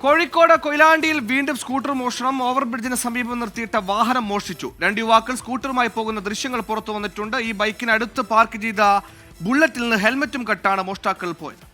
കോഴിക്കോട് കൊയിലാണ്ടിയിൽ വീണ്ടും സ്കൂട്ടർ മോഷണം. ഓവർബ്രിഡ്ജിന് സമീപം നിർത്തിയിട്ട വാഹനം മോഷ്ടിച്ചു. 2 യുവാക്കൾ സ്കൂട്ടറുമായി പോകുന്ന ദൃശ്യങ്ങൾ പുറത്തു വന്നിട്ടുണ്ട്. ഈ ബൈക്കിനടുത്ത് പാർക്ക് ചെയ്ത ബുള്ളറ്റിൽ നിന്ന് ഹെൽമറ്റും കട്ടാണ് മോഷ്ടാക്കൾ പോയത്.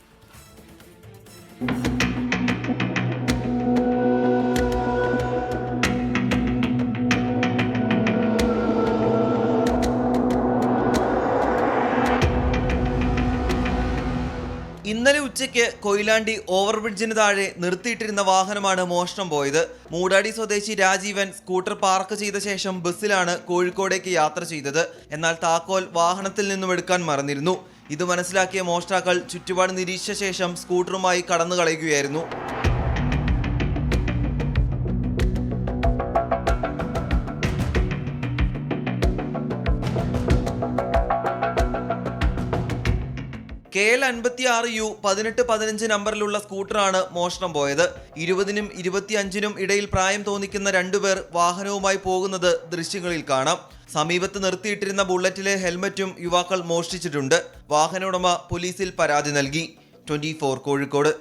ഇന്നലെ ഉച്ചയ്ക്ക് കൊയിലാണ്ടി ഓവർബ്രിഡ്ജിന് താഴെ നിർത്തിയിട്ടിരുന്ന വാഹനമാണ് മോഷണം പോയത്. മൂടാടി സ്വദേശി രാജീവൻ സ്കൂട്ടർ പാർക്ക് ചെയ്ത ശേഷം ബസ്സിലാണ് കോഴിക്കോടേക്ക് യാത്ര ചെയ്തത്. എന്നാൽ താക്കോൽ വാഹനത്തിൽ നിന്നും എടുക്കാൻ മറന്നിരുന്നു. ഇത് മനസ്സിലാക്കിയ മോഷ്ടാക്കൾ ചുറ്റുപാട് നിരീക്ഷിച്ച ശേഷം സ്കൂട്ടറുമായി കടന്നു കളയുകയായിരുന്നു. KL 56U 1815 നമ്പറിലുള്ള സ്കൂട്ടറാണ് മോഷണം പോയത്. 20നും 25നും ഇടയിൽ പ്രായം തോന്നിക്കുന്ന 2 പേർ വാഹനവുമായി പോകുന്നത് ദൃശ്യങ്ങളിൽ കാണാം. സമീപത്ത് നിർത്തിയിട്ടിരുന്ന ബുള്ളറ്റിലെ ഹെൽമറ്റും യുവാക്കൾ മോഷ്ടിച്ചിട്ടുണ്ട്. വാഹന ഉടമ പോലീസിൽ പരാതി നൽകി. 24 കോഴിക്കോട്.